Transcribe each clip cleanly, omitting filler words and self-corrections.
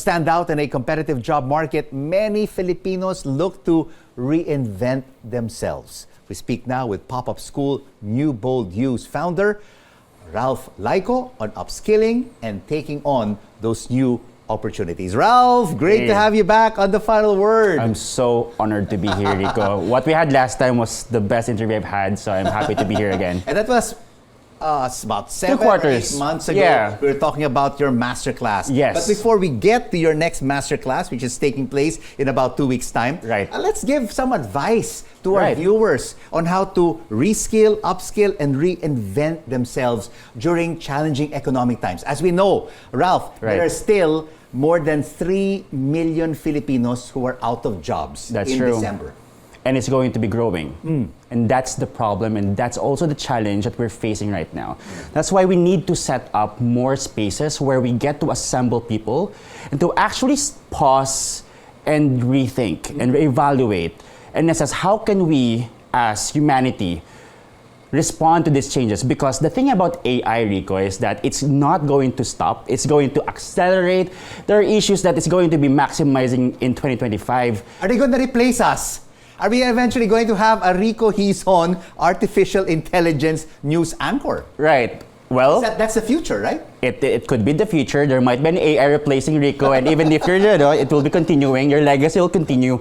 stand out in a competitive job market, many Filipinos look to reinvent themselves. We speak now with Pop-Up School New Bold You's founder, Ralph Layco, on upskilling and taking on those new opportunities. Ralph, great to have you back on The Final Word. I'm so honored to be here, Rico. What we had last time was the best interview I've had, so I'm happy to be here again. And that was about 7 or 8 months ago. Yeah. We were talking about your masterclass. Yes. But before we get to your next masterclass, which is taking place in about 2 weeks' time, right. Let's give some advice to our viewers on how to reskill, upskill, and reinvent themselves during challenging economic times. As we know, Ralph, there are still more than 3 million Filipinos who are out of jobs in December. And it's going to be growing. And that's the problem, and that's also the challenge that we're facing right now. That's why we need to set up more spaces where we get to assemble people and to actually pause and rethink and reevaluate. And assess how can we, as humanity, respond to these changes. Because the thing about AI, Rico, is that it's not going to stop. It's going to accelerate. There are issues that it's going to be maximizing in 2025. Are they going to replace us? Are we eventually going to have a Rico Hison artificial intelligence news anchor? Right. Well, that's the future, right? It could be the future. There might be an AI replacing Rico, and even if you're it will be continuing. Your legacy will continue.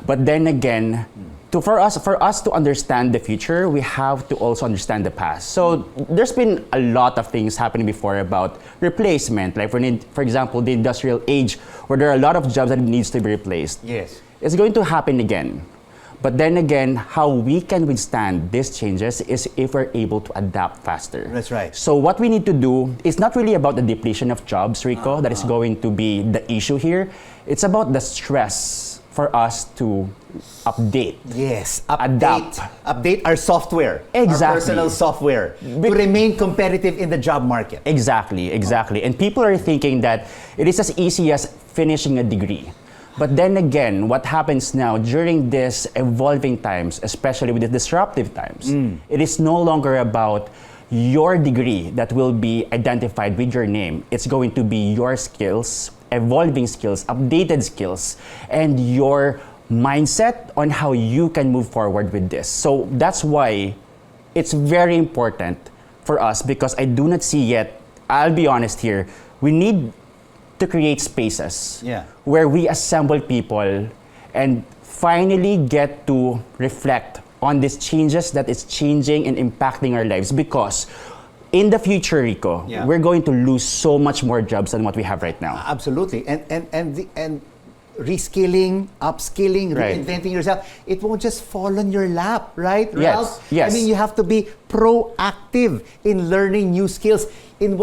But then again, for us to understand the future, we have to also understand the past. So there's been a lot of things happening before about replacement. Like for example, the industrial age, where there are a lot of jobs that needs to be replaced. Yes. It's going to happen again. But then again, how we can withstand these changes is if we're able to adapt faster. That's right. So what we need to do is not really about the depletion of jobs, Rico, that is going to be the issue here. It's about the stress for us to update. Yes, adapt. Update our software, exactly. Our personal software, to remain competitive in the job market. Exactly. And people are thinking that it is as easy as finishing a degree. But then again, what happens now during this evolving times, especially with the disruptive times, it is no longer about your degree that will be identified with your name. It's going to be your skills, evolving skills, updated skills, and your mindset on how you can move forward with this. So that's why it's very important for us, because I do not see yet, I'll be honest here, we need to create spaces where we assemble people and finally get to reflect on these changes that is changing and impacting our lives. Because in the future, Rico, we're going to lose so much more jobs than what we have right now. Absolutely. And reskilling, upskilling, reinventing yourself, it won't just fall on your lap, right, Ralph? Yes. I mean, you have to be proactive in learning new skills in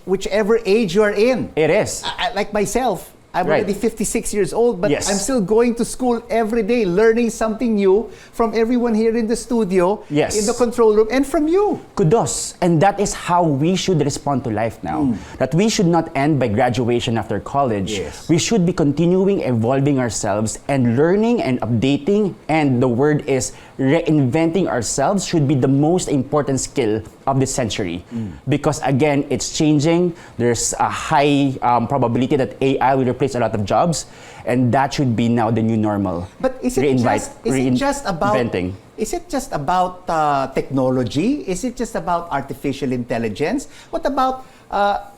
whichever age you are in. It is. Like myself, I'm already 56 years old, but I'm still going to school every day, learning something new from everyone here in the studio, in the control room, and from you. Kudos. And that is how we should respond to life now. That we should not end by graduation after college. We should be continuing evolving ourselves and learning and updating. And the word is reinventing ourselves should be the most important skill of this century. Because again, it's changing. There's a high probability that AI will replace a lot of jobs, and that should be now the new normal. But is it just about technology? Is it just about artificial intelligence? What about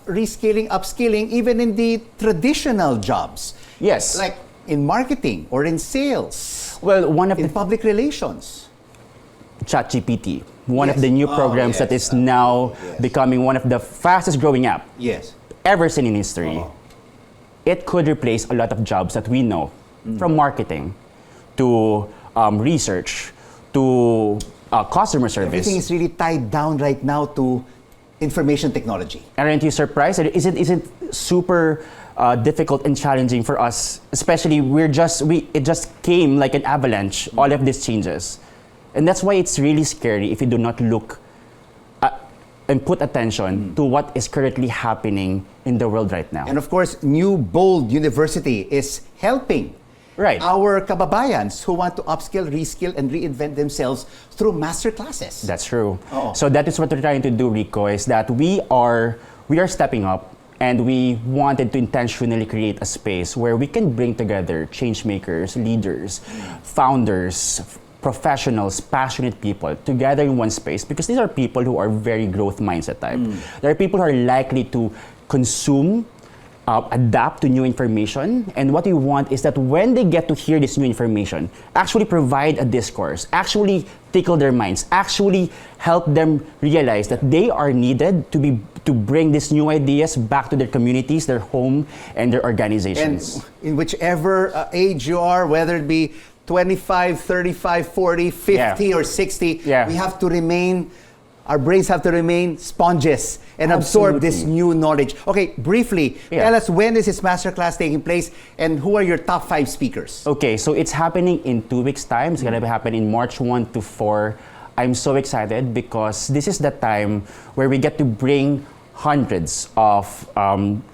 reskilling, upskilling, even in the traditional jobs? Yes. Like in marketing or in sales. Well, in public relations. ChatGPT, one of the new programs that is now becoming one of the fastest growing app ever seen in history. It could replace a lot of jobs that we know, from marketing to research to customer service. Everything is really tied down right now to information technology. Aren't you surprised? Is it super difficult and challenging for us? Especially it just came like an avalanche, all of these changes. And that's why it's really scary if you do not look and put attention to what is currently happening in the world right now. And of course, New Bold University is helping our kababayans who want to upskill, reskill, and reinvent themselves through master classes. That's true. So that is what we're trying to do, Rico, is that we are stepping up And we wanted to intentionally create a space where we can bring together change makers, leaders, founders, professionals, passionate people together in one space, because these are people who are very growth mindset type. There are people who are likely to consume, adapt to new information, and what we want is that when they get to hear this new information, actually provide a discourse, actually tickle their minds, actually help them realize that they are needed to bring these new ideas back to their communities, their home, and their organizations. And in whichever age you are, whether it be 25, 35, 40, 50, or 60, we have to remain, our brains have to remain sponges and absorb this new knowledge. Okay, briefly, tell us, when is this masterclass taking place and who are your top 5 speakers? Okay, so it's happening in 2 weeks' time. It's gonna be happening in March 1 to 4. I'm so excited because this is the time where we get to bring hundreds of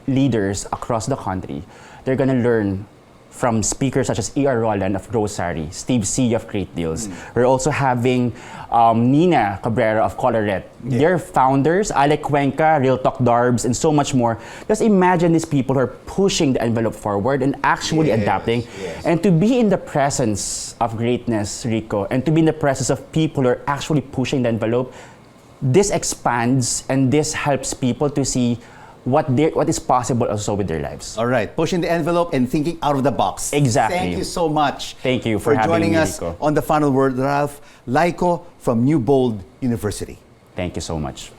leaders across the country. They're gonna learn from speakers such as E.R. Roland of Grocery, Steve C. of Great Deals. We're also having Nina Cabrera of Colorette. They're founders, Alec Cuenca, Real Talk Darbs, and so much more. Just imagine these people who are pushing the envelope forward and actually adapting. And to be in the presence of greatness, Rico, and to be in the presence of people who are actually pushing the envelope, this expands and this helps people to see what is possible also with their lives. All right, pushing the envelope and thinking out of the box. Exactly. Thank you so much. Thank you for joining having me, us Rico. on The Final Word, Ralph Layco from New Bold University. Thank you so much.